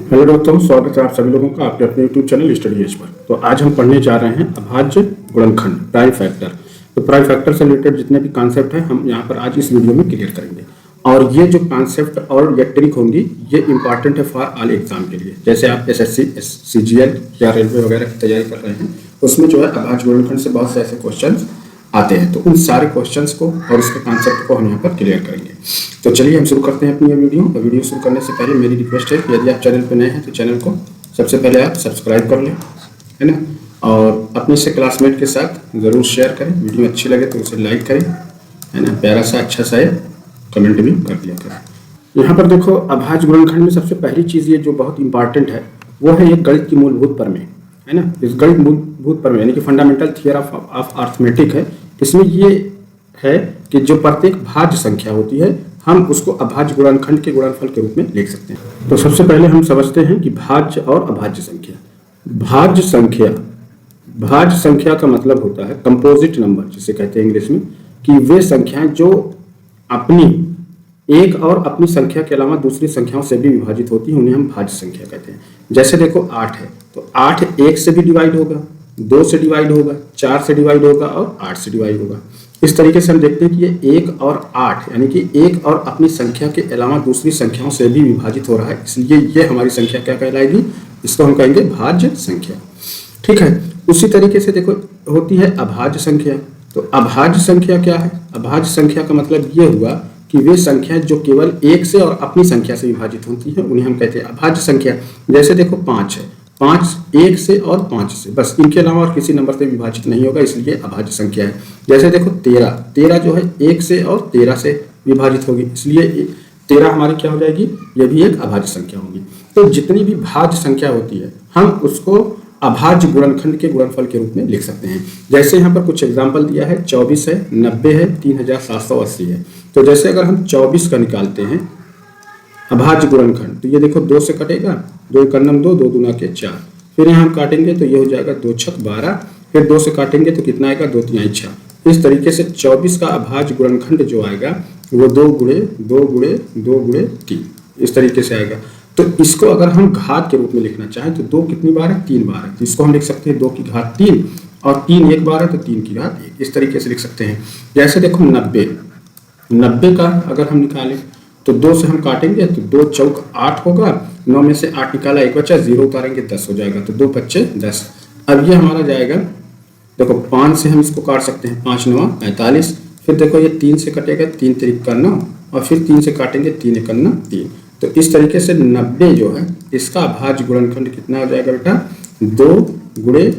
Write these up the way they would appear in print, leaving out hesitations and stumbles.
Hello दोस्तों, स्वागत है आप सभी लोगों का आपके अपने YouTube channel study as per. तो आज हम पढ़ने जा रहे हैं अभाज्य गुणनखंड, प्राइम फैक्टर। तो प्राइम फैक्टर से रिलेटेड जितने भी कॉन्सेप्ट हैं हम यहाँ पर आज इस वीडियो में क्लियर करेंगे। और ये जो कॉन्सेप्ट और ये ट्रिक होंगी ये इंपॉर्टेंट है फॉर ऑल एग्जाम के लिए। जैसे आप एसएससी, सीजीएल या रेलवे वगैरह की तैयारी कर रहे हैं, उसमें जो है अभाज्य गुणनखंड से बहुत से ऐसे क्वेश्चन आते हैं। तो उन सारे क्वेश्चंस को और उसके कॉन्सेप्ट को हम यहाँ पर क्लियर करेंगे। तो चलिए हम शुरू करते हैं अपनी ये वीडियो। तो वीडियो शुरू करने से पहले मेरी रिक्वेस्ट है कि यदि आप चैनल पर नए हैं तो चैनल को सबसे पहले आप सब्सक्राइब कर लें, है ना। और अपने से क्लासमेट के साथ ज़रूर शेयर करें। वीडियो अच्छी लगे तो उसे लाइक करें, है ना। प्यारा सा अच्छा सा कमेंट भी कर दिया करें। यहाँ पर देखो, अभाज्य गुणनखंड में सबसे पहली चीज़ ये जो बहुत इंपॉर्टेंट है वो है एक गणित की मूलभूत प्रमेय, है ना। इस गणित मूलभूत प्रमेय यानी कि फंडामेंटल थियरम ऑफ अर्थमेटिक है। इसमें ये है कि जो प्रत्येक भाज्य संख्या होती है हम उसको अभाज्य गुणनखंड के गुणनफल के रूप में लिख सकते हैं। तो सबसे पहले हम समझते हैं कि भाज्य और अभाज्य संख्या। भाज्य संख्या का मतलब होता है कंपोजिट नंबर, जिसे कहते हैं इंग्लिश में, कि वे संख्याएं जो अपनी एक और अपनी संख्या के अलावा दूसरी संख्याओं से भी विभाजित होती हैं, उन्हें हम भाज्य संख्या कहते हैं। जैसे देखो 8 है तो 8 1 से भी डिवाइड होगा, 2 से डिवाइड होगा, 4 से डिवाइड होगा और 8 से डिवाइड होगा। इस तरीके से हम देखते हैं कि ये 1 और 8 यानी कि एक और अपनी संख्या के अलावा दूसरी संख्याओं से भी विभाजित हो रहा है, इसलिए ये हमारी संख्या क्या कहलाएगी, इसको हम कहेंगे भाज्य संख्या। ठीक है। उसी तरीके से देखो होती है अभाज्य संख्या। तो अभाज्य संख्या क्या है? अभाज्य संख्या का मतलब ये हुआ कि वे संख्याएं जो केवल एक से और अपनी संख्या से विभाजित होती हैं उन्हें हम कहते हैं अभाज्य संख्या। जैसे देखो 5 है, 5 1 से और 5 से, बस इनके अलावा और किसी नंबर से विभाजित नहीं होगा, इसलिए अभाज्य संख्या है। जैसे देखो 13 जो है 1 से और 13 से विभाजित होगी, इसलिए 13 हमारी क्या हो जाएगी, ये भी एक अभाज्य संख्या होगी। तो जितनी भी भाज्य संख्या होती है हम उसको अभाज्य गुणनखंड के गुणनफल के रूप में लिख सकते हैं। जैसे यहाँ पर कुछ एग्जाम्पल दिया है, 24 है, 90 है, 3780 है। तो जैसे अगर हम 24 का निकालते हैं अभाज्य गुणनखंड, तो ये देखो 2 से कटेगा, 2 × 2 2 दूना के 4, फिर यहाँ हम काटेंगे तो ये हो जाएगा 2 × 6 12, फिर 2 से काटेंगे तो कितना आएगा, 2 × 3 = 6। इस तरीके से 24 का अभाज्य गुणनखंड जो आएगा वो 2 × 2 × 2 × 3 इस तरीके से आएगा। तो इसको अगर हम घात के रूप में लिखना चाहें तो 2 कितनी बार है, 3 बार है, तो इसको हम लिख सकते हैं 2 की घात 3, और 3 एक बार है तो 3 की घात 1, इस तरीके से लिख सकते हैं। जैसे देखो 90 का अगर हम निकालें तो 2 से हम काटेंगे तो 2 चौक 8 होगा, 9 में से 8 निकाला, 1 बचा, 0 उतारेंगे 10 हो जाएगा, तो 2 × 5 = 10। अब ये हमारा जाएगा, देखो 5 से हम इसको काट सकते हैं, 5 × 9 = 45, फिर देखो ये 3 से कटेगा, 3 × 3 = 9, और फिर 3 से काटेंगे, 3 × 1 = 3। तो इस तरीके से 90 जो है इसका अभाज्य गुणनखंड कितना हो जाएगा बेटा, 2 ×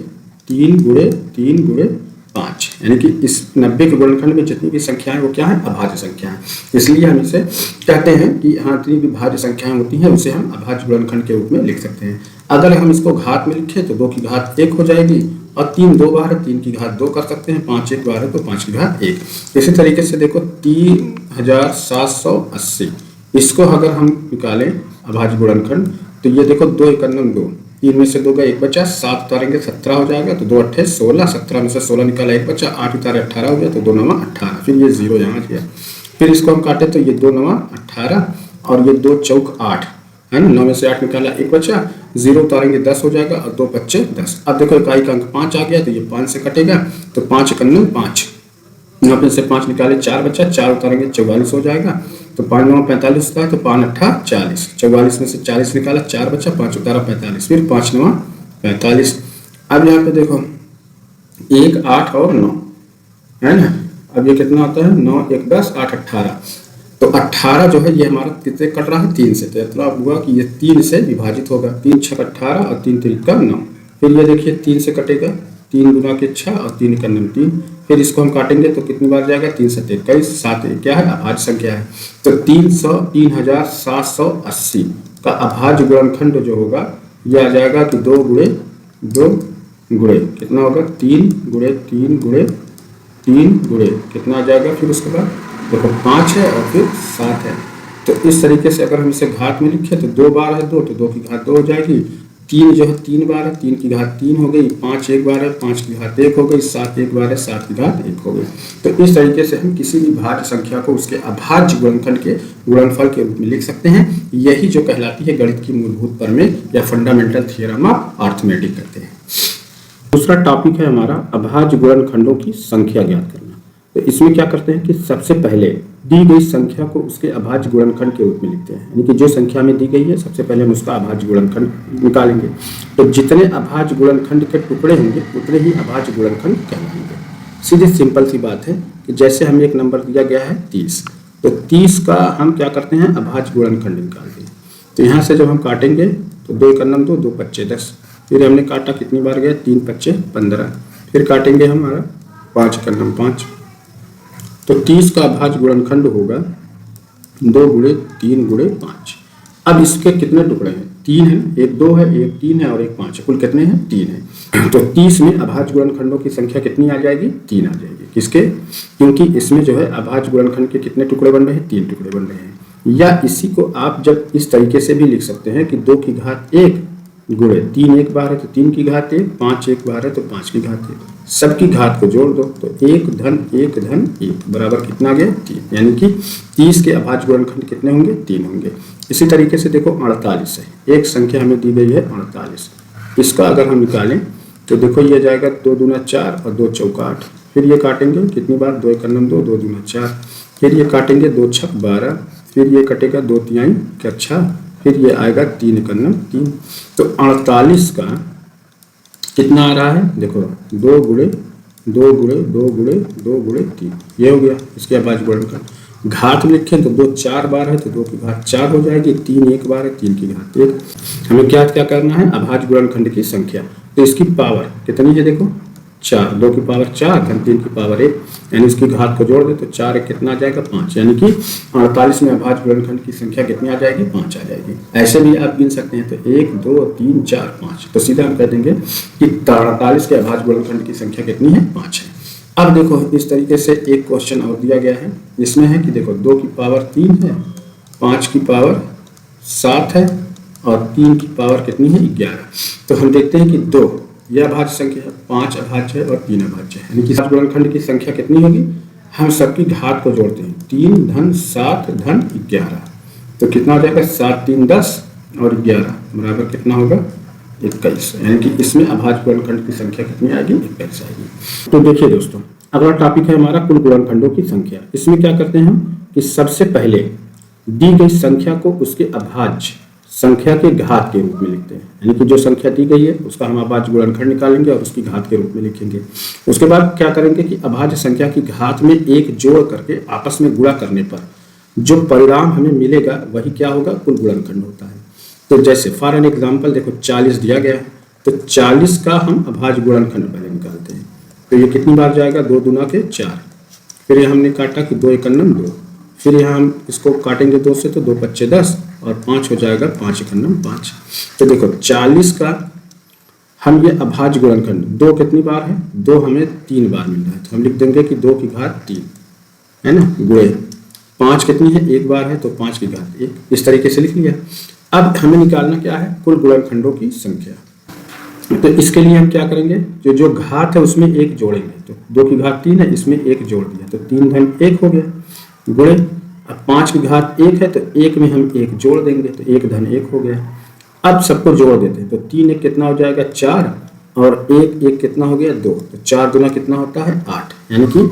3 × 3 × 5, यानी कि इस 90 के गुणनखंड में जितनी भी संख्याएं वो क्या है, अभाज्य संख्या है। इसलिए हम इसे कहते हैं कि हाँ, जितनी भी भाज्य संख्याएं होती हैं उसे हम अभाज्य गुणनखंड के रूप में लिख सकते हैं। अगर हम इसको घात में लिखें तो 2 की घात 1 हो जाएगी, और 3 2 बार है, 3 की घात 2 कर सकते हैं, 5 एक बार है तो 5 की घात 1। इसी तरीके से देखो 3780, इसको अगर हम निकालें अभाज्य गुणनखंड तो ये देखो 2 × 1 = 2, 3 में से 2 गया, 1 बचा, 7 उतारेंगे 17 हो जाएगा, तो 2 × 8 = 16, 17 में से 16 निकाला, 1 बचा, 8 उतारे 18 हो गया, तो 2 × 9 = 18, फिर ये 0 यहाँ गया, फिर इसको हम काटे तो ये 2 × 9 = 18, और ये 2 चौक 8 है ना, 9 में से 8 निकाला, 1 बचा, 0 उतारेंगे 10 हो जाएगा, और 2 × 5 = 10। अब देखो इकाई का अंक 5 आ गया, तो ये 5 से कटेगा, तो 5 × 9 = 5, यहाँ पे से 5 निकाले, 4 बचा, 4 उतारेंगे 44 हो जाएगा, तो 5 × 9 = 45 होता है, तो 5 × 8 = 40, 44 में से 40 निकाला, 4 बचा, 5 उतारा 45, फिर 5 × 9 = 45। अब यहाँ पे देखो 1 8 और 9 है ना, अब ये कितना होता है, 9 1 10 8 18, तो 18 जो है ये हमारा कितने कट रहा है, 3 से, तो मतलब हुआ कि ये 3 से विभाजित होगा, 3 × 6 = 18 और 3 × 3 = 9, फिर ये देखिए 3 से कटेगा, 3 दूना के 6 और 3 × 9 = 3, फिर इसको हम काटेंगे तो कितनी बार जाएगा, 3 × 7 = 21, 7 क्या है, अभाज्य संख्या है। तो 3780 का अभाज्य गुणनखंड जो होगा ये आ जाएगा कि 2 × 2 × कितना होगा, 3 × 3 × 3 × कितना आ जाएगा, फिर उसके बाद देखो 5 है और फिर 7 है। तो इस तरीके से अगर हम इसे घात में लिखें तो 2 बार है 2, तो 2 की घात 2 हो जाएगी, तीन जो है 3 बार है, 3 की घात 3 हो गई, 5 एक बार है, 5 की घात 1 हो गई, 7 एक बार है, 7 की घात 1 हो गई। तो इस तरीके से हम किसी भी भाज्य संख्या को उसके अभाज्य गुणनखंड के गुणनफल के रूप में लिख सकते हैं। यही जो कहलाती है गणित की मूलभूत प्रमेय या फंडामेंटल थ्योरम ऑफ अर्थमेटिक कहते हैं। दूसरा टॉपिक है हमारा अभाज्य गुणनखंडों की संख्या ज्ञात करना। तो इसमें क्या करते हैं कि सबसे पहले दी गई संख्या को उसके अभाज्य गुणनखंड के रूप में लिखते हैं, यानी कि जो संख्या में दी गई है सबसे पहले हम उसका अभाज्य गुणनखंड निकालेंगे। तो जितने अभाज्य गुणनखंड के टुकड़े होंगे उतने ही अभाज्य गुणनखंड कहलाएंगे। सीधी सिंपल सी बात है कि जैसे हमें एक नंबर दिया गया है 30, तो 30 का हम क्या करते हैं अभाज्य गुणनखंड निकालते हैं। तो यहाँ से जब हम काटेंगे तो 2 × 2 2 × 5 10, फिर हमने काटा कितनी बार गया 3 × 5 15, फिर काटेंगे हमारा 5 × 5। तो 30 का अभाज्य गुणनखंड होगा 2 × 3 × 5। अब इसके कितने टुकड़े हैं 3 है, एक 2 है, एक 3 है और एक 5 है, कुल कितने हैं 3 है। तो 30 में अभाज्य गुणनखंडों की संख्या कितनी आ जाएगी 3 आ जाएगी। किसके, क्योंकि इसमें जो है अभाज्य गुणनखंड के कितने टुकड़े बन रहे हैं 3 टुकड़े बन रहे हैं। या इसी को आप जब इस तरीके से भी लिख सकते हैं कि 2 की घात 1 गुणे 3 एक बार है तो 3 की घात 1, 5 एक बार है तो 5 की घात 1, सबकी घात को जोड़ दो तो 1 धन 1 धन 1 बराबर कितना आ गया 3, यानी कि 30 के अभाज्य गुणनखंड कितने होंगे 3 होंगे। इसी तरीके से देखो 48 है, एक संख्या हमें दी गई है 48, इसका अगर हम निकालें तो देखो ये जाएगा 2 दूना 4 और 2 चौका 8, फिर ये काटेंगे कितनी बार 2 × 2 2 दूना 4, फिर ये काटेंगे 2 छक 12, फिर ये कटेगा 2 तिहाई क्या 6, फिर ये आएगा 3 × 3। तो 48 का कितना आ रहा है देखो 2 × 2 × 2 × 2 × 3, ये हो गया इसके अभाज्य गुणनखंड। घात में लिखें तो 2 4 बार है तो 2 की घात 4 हो जाएगी, 3 एक बार है 3 की घात 1। हमें क्या करना है अभाज्य गुणनखंड की संख्या, तो इसकी पावर कितनी है देखो 4, 2 की पावर 4 धन 3 की पावर 1, यानी इसकी घात को जोड़ दे तो 4 एक कितना आ जाएगा 5, यानी कि 48 में अभाज्य गुणनखंड की संख्या कितनी आ जाएगी 5 आ जाएगी। ऐसे भी आप गिन सकते हैं तो 1 2 3 4 5, तो सीधा हम कह देंगे कि 48 के अभाज्य गुणनखंड की संख्या कितनी है 5 है। अब देखो इस तरीके से एक क्वेश्चन और दिया गया है, इसमें है कि देखो 2 की पावर 3 है, 5 की पावर 7 है और 3 की पावर कितनी है 11। तो हम देखते हैं कि 2 यह अभाज्य संख्या है, 5 अभाज्य है और 3 अभाज्य है, यानी कि अभाज्य गुणनखंड की संख्या कितनी होगी, हम सबकी घात को जोड़ते हैं 3 धन 7 धन 11, तो कितना हो जाएगा 7 3 10 और 11 बराबर कितना होगा 21, यानी कि इसमें अभाज्य गुणनखंड की संख्या कितनी आएगी 21 आएगी। तो देखिए दोस्तों अगला टॉपिक है हमारा कुल गुणनखंडों की संख्या। इसमें क्या करते हैं हम कि सबसे पहले दी गई संख्या को उसके अभाज्य संख्या के घात के रूप में लिखते हैं, यानी कि जो संख्या दी गई है उसका हम अभाज्य गुणनखंड निकालेंगे और उसकी घात के रूप में लिखेंगे। उसके बाद क्या करेंगे कि अभाज्य संख्या की घात में एक जोड़ करके आपस में गुणा करने पर जो परिणाम हमें मिलेगा वही क्या होगा कुल गुणनखंड होता है। तो जैसे फॉर एन एग्जाम्पल देखो 40 दिया गया है, तो 40 का हम अभाज्य गुणनखंड पहले निकालते हैं, तो ये कितनी बार जाएगा 2 दूना के 4, फिर हमने काटा कि 2 × 2, फिर यहाँ हम इसको काटेंगे 2 से तो 2 × 5 10 और 5 हो जाएगा 5 × 5। तो देखो 40 का हम ये अभाज्य गुणनखंड 2 कितनी बार है 2 हमें 3 बार मिल रहा है, तो हम लिख देंगे कि 2 की घात 3 है ना, गुणे 5 कितनी है 1 बार है तो 5 की घात 1, इस तरीके से लिख लिया। अब हमें निकालना क्या है कुल गुणनखंडों की संख्या। तो इसके लिए हम क्या करेंगे जो घात है उसमें 1 जोड़ेंगे, तो 2 की घात 3 है इसमें 1 जोड़ दिया तो 3 धन 1 हो गया, गुणे अब 5 की घात 1 है तो 1 में हम 1 जोड़ देंगे तो 1 धन 1 हो गया। अब सबको जोड़ देते हैं तो 3 1 कितना हो जाएगा 4 और 1 1 कितना हो गया 2, तो 4 दूना कितना होता है 8, यानी कि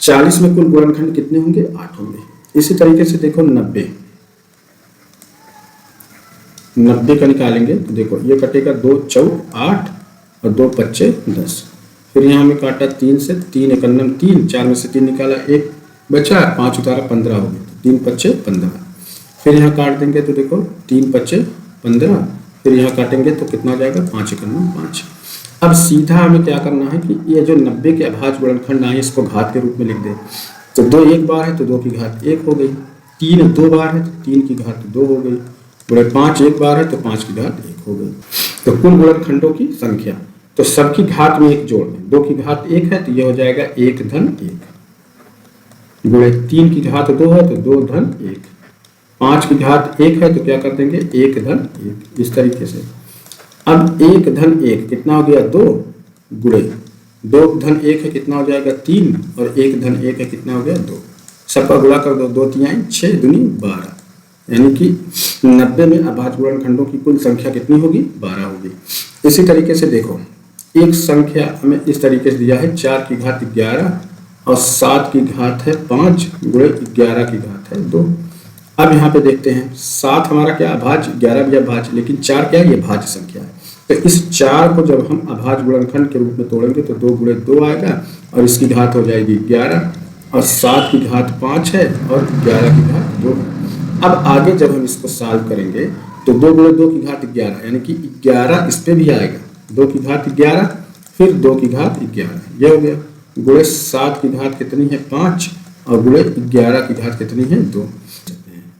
40 में कुल गुणनखंड कितने होंगे 8 होंगे। इसी तरीके से देखो 90 का निकालेंगे तो देखो ये कटेगा 2 चौक 8 और 2 पच्चे 10, फिर यहाँ में काटा 3 से 3 × 3, 4 में से 3 निकाला 1 बचा, 5 उतारा 15 हो गया, 3 पच्चे 15, फिर यहाँ काट देंगे तो देखो 3 पच्चे 15, फिर यहाँ काटेंगे तो कितना हो जाएगा 5 × 5। अब सीधा हमें क्या करना है कि ये जो 90 के अभाज्य गुणनखंड आए इसको घात के रूप में लिख दें, तो 2 1 बार है तो 2 की घात 1 हो गई, 3 2 बार है तो 3 की घात 2 हो गई, 5 1 बार है तो 5 की घात 1 हो गई। तो कुल गुणनखंडों की संख्या, तो सबकी घात में 1 जोड़ दें, 2 की घात 1 है तो ये हो जाएगा 1 धन 1, गुणे 3 की घात 2 है तो 2 धन 1, 5 की घात 1 है तो क्या कर देंगे 1 धन 1, इस तरीके से। अब 1 धन 1 कितना हो गया 2 गुणे 2 धन 1 है कितना हो जाएगा 3 और 1 धन 1 है कितना हो गया 2। सबका गुणा कर दो 2 3 6 दूनी 12, यानी कि 90 में अभाज्य गुणनखंडों की कुल संख्या कितनी होगी 12 होगी। इसी तरीके से देखो एक संख्या हमें इस तरीके से दिया है 4 की घात 11 और 7 की घात है 5 गुणे 11 की घात है 2। अब यहाँ पे देखते हैं 7 हमारा क्या अभाज्य, 11 भी अभाज्य, लेकिन 4 क्या है ये भाज्य संख्या है। तो इस 4 को जब हम अभाज्य गुणनखंड के रूप में तोड़ेंगे तो 2 गुणे 2 आएगा और इसकी घात हो जाएगी 11 और 7 की घात 5 है और 11 की घात 2 है। अब आगे जब हम इसको सॉल्व करेंगे तो 2 गुणे 2 की घात 11 यानी कि 11 इस पे भी आएगा, 2 की घात 11 फिर 2 की घात 11 ये हो गया, गुणे 7 की घात कितनी है 5 और गुणे 11 की घात कितनी है 2।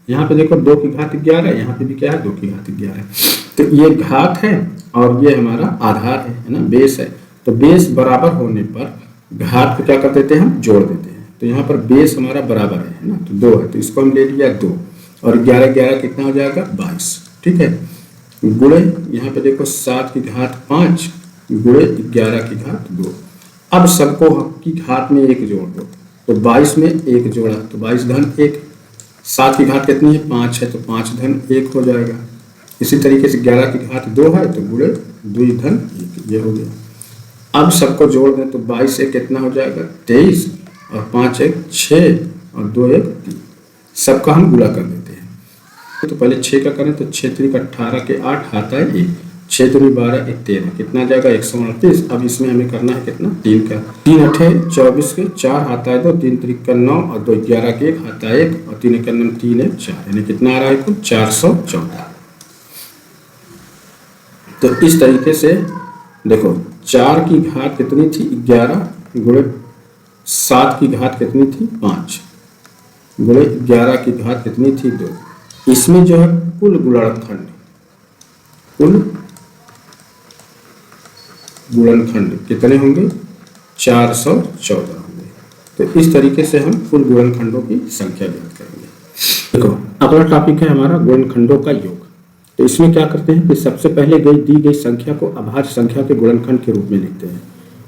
यहाँ पे देखो 2 की घात 11, यहाँ पे भी क्या है 2 की घात 11, तो ये घात है और ये हमारा आधार है ना, बेस है। तो बेस बराबर होने पर घात को क्या कर देते हैं हम जोड़ देते हैं। तो यहाँ पर बेस हमारा बराबर है ना, तो 2 है तो इसको हम ले लिया 2 और 11 11 कितना हो जाएगा 22, ठीक है। गुणे यहाँ पे देखो 7 की घात 5 गुणे 11 की घात 2। अब सबको की घात में 1 जोड़ दो तो 22 में 1 जोड़ा तो 22 धन 1, 7 की घात कितनी है 5 है तो 5 धन 1 हो जाएगा। इसी तरीके से 11 की घात 2 है तो गुणे 2 धन 1 ये हो गया। अब सबको जोड़ दें तो 22 से कितना हो जाएगा 23 और 5 1 6 और 2 1 3, सबका हम गुणा कर देते हैं। तो पहले 6 का करें तो 6 3 का 18 के 8 आता है 1, 6 दूनी 12 1 13 कितना जाएगा 138। अब इसमें हमें करना है कितना 3 का, 3 8 24 के 4 आता है 2, 3 3 का 9 और 2 11 के 1 आता है 1 और 3 का 9 3 है 4, यानी कितना आ रहा है कुल 414। तो इस तरीके से देखो 4 की घात कितनी थी 11 गुणे 7 की घात कितनी थी 5 गुणे 11 की घात कितनी थी 2। इसमें जो है कुल गुणनखंड कितने होंगे 414 होंगे। तो इस तरीके से हम कुल गुणनखंडों की संख्या ज्ञात करेंगे। देखो अगला टॉपिक है हमारा गुणनखंडों का योग। तो इसमें क्या करते हैं कि सबसे पहले दी गई संख्या को अभाज्य संख्या के गुणनखंड के रूप में लिखते हैं।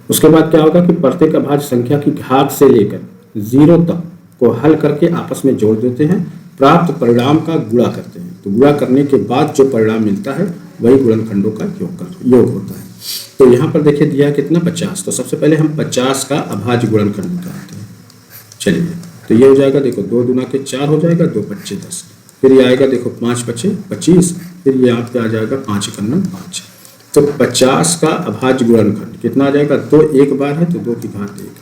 उसके बाद क्या होगा कि प्रत्येक अभाज्य संख्या की घात से लेकर 0 तक को हल करके आपस में जोड़ देते हैं, प्राप्त परिणाम का गुणा करते हैं। तो गुणा करने के बाद जो परिणाम मिलता है वही गुणनखंडों का योग होता है। तो यहाँ पर देखिए दिया है कितना 50, तो सबसे पहले हम 50 का अभाज्य गुणनखंड निकालते हैं। चलिए तो ये हो जाएगा देखो 2 दूना के 4 हो जाएगा, 2 5 10, फिर ये आएगा देखो 5 5 25, फिर ये यहाँ पे आ जाएगा 5 1 5। तो 50 का अभाज्य गुणनखंड कितना आ जाएगा 2 एक बार है तो 2 की घात 1,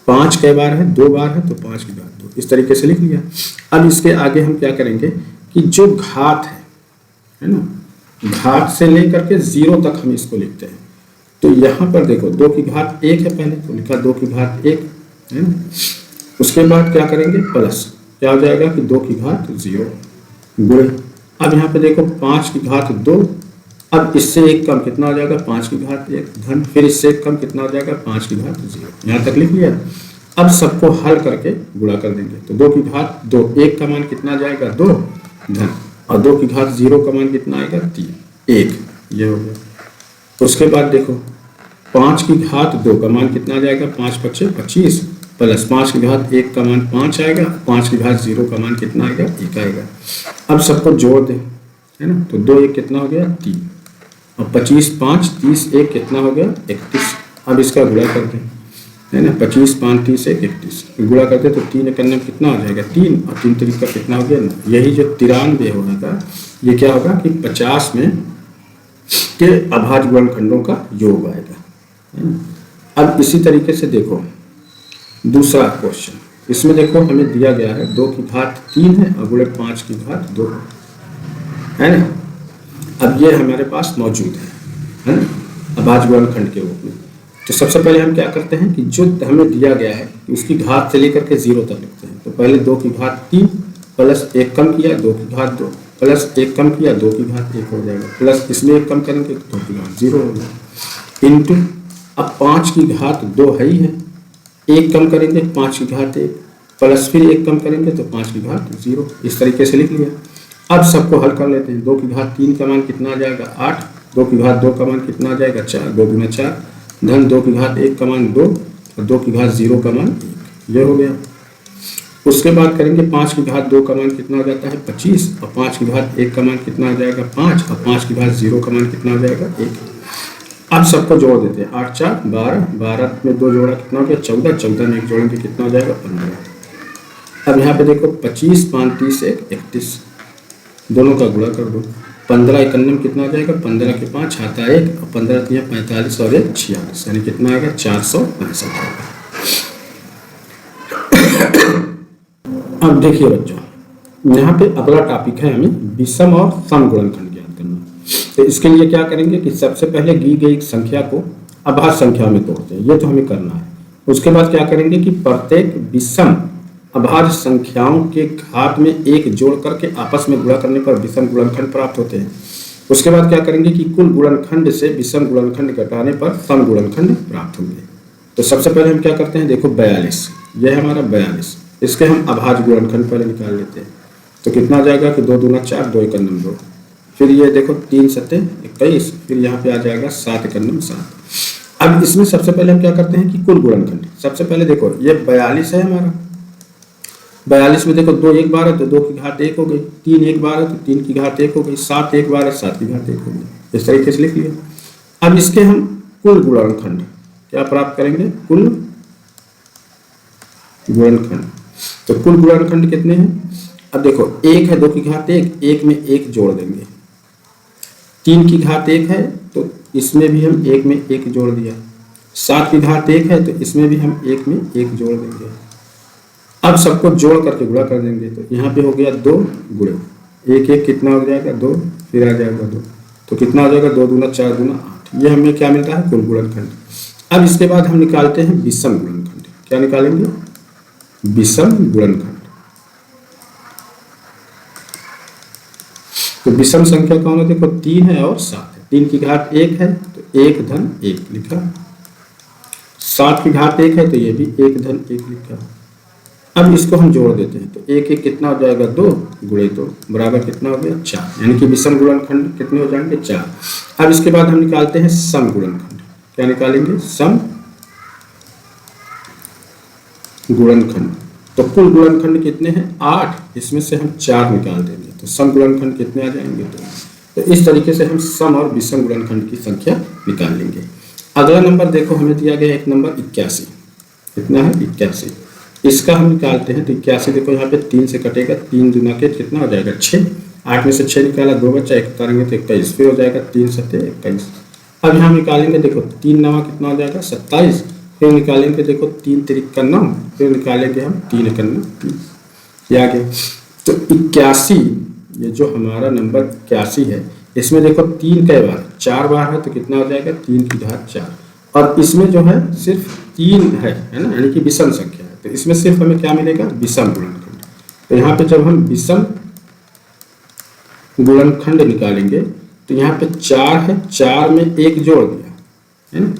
5 कई बार है 2 बार है तो 5 की घात 2, इस तरीके से लिख लिया। अब इसके आगे हम क्या करेंगे कि जो घात है ना, घात से लेकर के 0 तक हम इसको लिखते हैं। तो यहाँ पर देखो 2 की घात 1 है, पहले तो लिखा 2 की घात 1 है ना। उसके बाद क्या करेंगे प्लस, क्या हो जाएगा कि 2 की घात 0 गुणे। अब यहाँ पे देखो 5 की घात 2, अब इससे 1 कम कितना हो जाएगा 5 की घात 1 धन, फिर इससे 1 कम कितना हो जाएगा 5 की घात 0, यहाँ तक लिख लिया। अब सबको हल करके गुणा कर देंगे तो 2 की घात 2, 1 का मान कितना जाएगा 2 धन, और 2 की घात 0 का मान कितना आएगा 3 1, ये हो गया। उसके बाद देखो 5 की घात 2 का मान कितना जाएगा 5 5 25 प्लस 5 की घात 1 का मान 5 आएगा, 5 की घात 0 का मान कितना आएगा 1 आएगा। अब सबको जोड़ दें है ना, तो 2 1 कितना हो गया 3 और 25 5 30 1 कितना हो गया 31। अब इसका गुणा कर दें है ना, 25 5 30 1 31 गुणा करते तो 3 1 कितना हो जाएगा 3 और 3 3 का कितना हो गया 9। यही जो 93 होगा ये क्या होगा कि 50 में के अभाज्य गुणनखंडों का योग आएगा है ना। अब इसी तरीके से देखो दूसरा क्वेश्चन, इसमें देखो हमें दिया गया है 2 की घात 3 है और गुणे 5 की घात 2 है ना। अब ये हमारे पास मौजूद है ना अभाज्य गुणनखंड के रूप में। तो सबसे पहले हम क्या करते हैं कि जो हमें दिया गया है उसकी घात से लेकर के 0 तक लिखते हैं। तो पहले 2 की घात 3 प्लस 1 कम किया 2 की घात 2 प्लस 1 कम किया 2 की घात 1 हो जाएगा, प्लस इसमें 1 कम करेंगे तो 2 की घात 0 हो जाएगा, इंटू अब 5 की घात 2 है ही है, 1 कम करेंगे 5 की घात 1 प्लस फिर 1 कम करेंगे तो 5 की घात 0, इस तरीके से लिख लिया। अब सबको हल कर लेते हैं। 2 की घात 3 का मान कितना आ जाएगा 8 2 की घात 2 का मान कितना आ जाएगा 4, 2 गुना 4, धन 2 की घात 1 का मान 2 और 2 की घात 0 का मान 1, ये हो गया। उसके बाद करेंगे 5 की घात 2 का मान कितना हो जाता है 25 और 5 की घात 1 का मान कितना आ जाएगा 5 और 5 की घात 0 का मान कितना आ जाएगा 1। अब सबको जोड़ देते हैं, 8 4 12, 12 में 2 जोड़ा कितना हो गया 14, 14 में 1 जोड़ेंगे कितना हो जाएगा 15। अब यहाँ पे देखो 25 5 30 1 31, दोनों का गुणा कर दो, 15 51 कितना आ जाएगा 15 के 5 आता है 1 और 15 3 45 और 1 46, यानी कितना आएगा 465 आएगा। अब देखिए बच्चों, यहाँ पे अगला टॉपिक है हमें विषम और सम गुणनखंड ज्ञात करना। तो इसके लिए क्या करेंगे कि सबसे पहले दी गई संख्या को अभाज्य संख्या में तोड़ते हैं, ये तो हमें करना है। उसके बाद क्या करेंगे कि प्रत्येक विषम अभाज्य संख्याओं के घात में 1 जोड़ करके आपस में गुणा करने पर विषम गुणनखंड प्राप्त होते हैं। उसके बाद क्या करेंगे कि कुल गुणनखंड से विषम गुणनखंड घटाने पर सम गुणनखंड प्राप्त होंगे। तो सबसे पहले हम क्या करते हैं, देखो 42, यह है हमारा 42, इसके हम अभाज्य गुणनखंड पहले निकाल लेते हैं। तो कितना आ जाएगा कि 2 दूना 4, 2 1 2, फिर ये देखो 3 7 21, फिर यहाँ पे आ जाएगा 7 1 7। अब इसमें सबसे पहले हम क्या करते हैं कि कुल गुणनखंड, सबसे पहले देखो ये 42 है हमारा, 42 में देखो 2 1 बार है तो 2 की घात 1 हो गई, 3 1 बार है तो 3 की घात 1 हो गई, 7 1 बार है 7 की घात 1 हो गई, इस तरीके से लिख लिया। अब इसके हम कुल गुणनखंड क्या प्राप्त करेंगे, कुल गुणनखंड। तो कुल गुणनखंड कितने हैं, अब देखो 1 है 2 की घात 1, 1 में 1 जोड़ देंगे, 3 की घात 1 है तो इसमें भी हम 1 में 1 जोड़ दिया, 7 की घात 1 है तो इसमें भी हम 1 में 1 जोड़ देंगे। अब सबको जोड़ करके गुणा कर देंगे, तो यहाँ पे हो गया 2 गुणे 1 1 कितना हो जाएगा 2, फिर आ जाएगा 2, तो कितना हो जाएगा 2 दूना 4 दूना 8, ये हमें क्या मिलता है कुल गुणनखंड। अब इसके बाद हम निकालते हैं विषम गुणनखंड, क्या निकालेंगे, विषम गुणनखंड। तो विषम संख्या कौन है, देखो 3 है और 7 है, 3 की घात 1 है तो 1 धन 1 लिखा, 7 की घात 1 है तो ये भी 1 धन 1 लिखा। अब इसको हम जोड़ देते हैं, तो 1 1 कितना हो जाएगा 2 गुणे 2 बराबर कितना हो गया 4, यानी कि विषम गुणनखंड कितने हो जाएंगे 4। अब इसके बाद हम निकालते हैं सम गुणनखंड, क्या निकालेंगे, सम गुणनखंड। तो कुल गुणनखंड कितने हैं 8, इसमें से हम 4 निकाल देंगे, तो सम गुणनखंड कितने आ जाएंगे 2। तो इस तरीके से हम सम और विषम गुणनखंड की संख्या निकाल लेंगे। अगला नंबर देखो हमें दिया गया एक नंबर 81, कितना है 81, इसका हम निकालते हैं। तो 81 देखो यहाँ पे 3 से कटेगा, 3 दूना के कितना हो जाएगा 6, 8 में से 6 निकाला 2 बचा, 1 उतारेंगे तो 21, फिर हो जाएगा 3 7 21। अब यहाँ निकालेंगे, देखो 3 9 कितना हो जाएगा 27, फिर निकालेंगे देखो 3 3 का 9, फिर निकालेंगे हम 3 1 3, ये आ गया। तो 81, ये जो हमारा नंबर 81 है, इसमें देखो 3 कई बार 4 बार है तो कितना हो जाएगा 3 की घात 4, और इसमें जो है सिर्फ 3 है ना, यानी कि विषम संख्या है, तो इसमें सिर्फ हमें क्या मिलेगा विषम गुणनखंड। तो यहाँ पे जब हम विषम गुणनखंड निकालेंगे तो यहाँ पे 4 है, 4 में 1 जोड़ दिया है ना,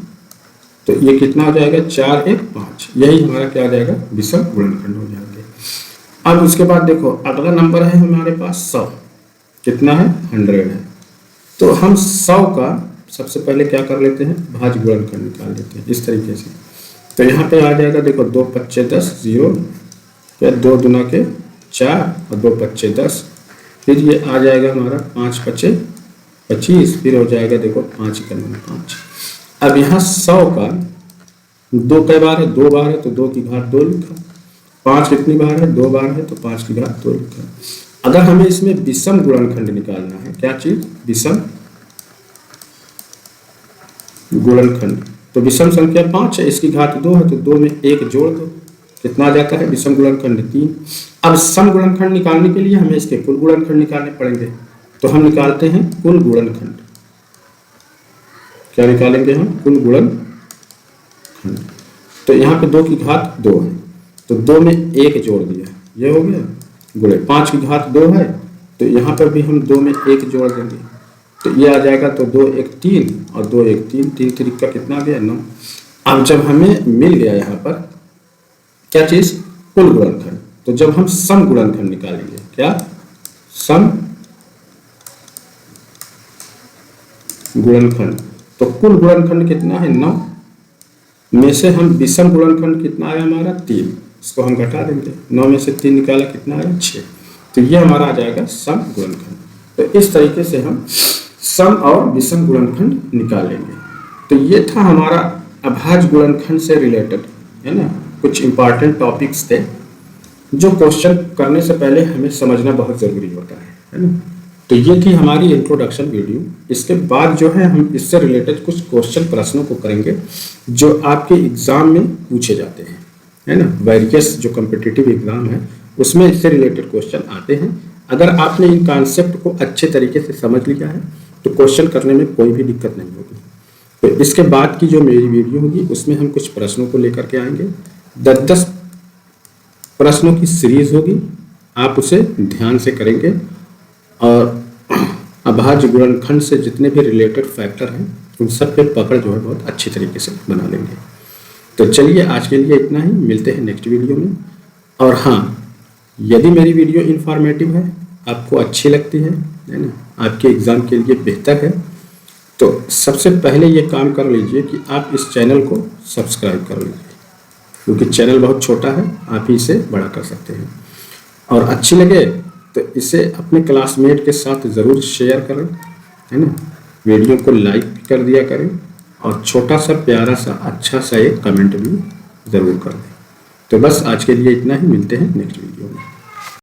तो ये कितना हो जाएगा 4 1 5, यही हमारा क्या आ जाएगा विषम गुणनखंड हो जाएंगे। अब उसके बाद देखो अगला नंबर है हमारे पास 100, कितना है 100 है। तो हम 100 का सबसे पहले क्या कर लेते हैं, भाज्य गुणनखंड निकाल लेते हैं इस तरीके से। तो यहाँ पे आ जाएगा देखो 2 5 10 0, फिर 2 दूना के 4 और 2 5 10, फिर ये आ जाएगा हमारा 5 5 25, फिर हो जाएगा देखो 5 1 5। अब यहाँ 100 का 2 कई बार है 2 बार है तो 2 की घात 2 लिखा, 5 कितनी बार है 2 बार है तो 5 की घात 2 लिखा। अगर हमें इसमें विषम गुणनखंड निकालना है, क्या चीज विषम गुणनखंड, तो विषम संख्या 5 है, इसकी घात 2 है तो 2 में 1 जोड़ दो, कितना आ जाता है विषम गुणनखंड 3। अब सम गुणनखंड निकालने के लिए हमें इसके कुल गुणनखंड निकालने पड़ेंगे, तो हम निकालते हैं कुल गुणनखंड, क्या निकालेंगे हम कुल गुणनखंड। तो यहाँ पे 2 की घात 2 है तो 2 में 1 जोड़ दिया, ये हो गया गुणे, 5 की घात 2 है तो यहाँ पर भी हम 2 में 1 जोड़ देंगे, तो ये आ जाएगा तो 2 1 3 और 2 1 3, 3 3 का कितना आ गया 9। अब जब हमें मिल गया यहाँ पर क्या चीज कुल गुणनखंड, तो जब हम सम गुणनखंड निकालेंगे, क्या सम गुणनखंड। तो कुल गुणनखंड कितना है 9 में से हम विषम गुणनखंड कितना आया हमारा 3, इसको हम घटा देंगे, 9 में से 3 निकाला कितना आया 6, तो ये हमारा आ जाएगा सम गुणनखंड। तो इस तरीके से हम सम और विषम गुणनखंड निकालेंगे। तो ये था हमारा अभाज्य गुणनखंड से रिलेटेड, है ना, कुछ इंपॉर्टेंट टॉपिक्स थे जो क्वेश्चन करने से पहले हमें समझना बहुत ज़रूरी होता है ना। तो ये थी हमारी इंट्रोडक्शन वीडियो। इसके बाद जो है हम इससे रिलेटेड कुछ क्वेश्चन प्रश्नों को करेंगे जो आपके एग्ज़ाम में पूछे जाते हैं, है ना। वेरियस जो कॉम्पिटिटिव एग्ज़ाम है उसमें इससे रिलेटेड क्वेश्चन आते हैं। अगर आपने इन कॉन्सेप्ट को अच्छे तरीके से समझ लिया है तो क्वेश्चन करने में कोई भी दिक्कत नहीं होगी। तो इसके बाद की जो मेरी वीडियो होगी उसमें हम कुछ प्रश्नों को लेकर के आएंगे। 10-10 प्रश्नों की सीरीज होगी, आप उसे ध्यान से करेंगे और अभाज्य गुणनखंड से जितने भी रिलेटेड फैक्टर हैं उन सब पे पकड़ जो है बहुत अच्छी तरीके से बना लेंगे। तो चलिए आज के लिए इतना ही, मिलते हैं नेक्स्ट वीडियो में। और हाँ, यदि मेरी वीडियो इन्फॉर्मेटिव है, आपको अच्छी लगती है ना, आपके एग्ज़ाम के लिए बेहतर है, तो सबसे पहले ये काम कर लीजिए कि आप इस चैनल को सब्सक्राइब कर लीजिए, क्योंकि चैनल बहुत छोटा है, आप ही इसे बड़ा कर सकते हैं। और अच्छी लगे तो इसे अपने क्लासमेट के साथ ज़रूर शेयर करें, है ना। वीडियो को लाइक भी कर दिया करें और छोटा सा प्यारा सा अच्छा सा एक कमेंट भी ज़रूर कर दें। तो बस आज के लिए इतना ही, मिलते हैं नेक्स्ट वीडियो में।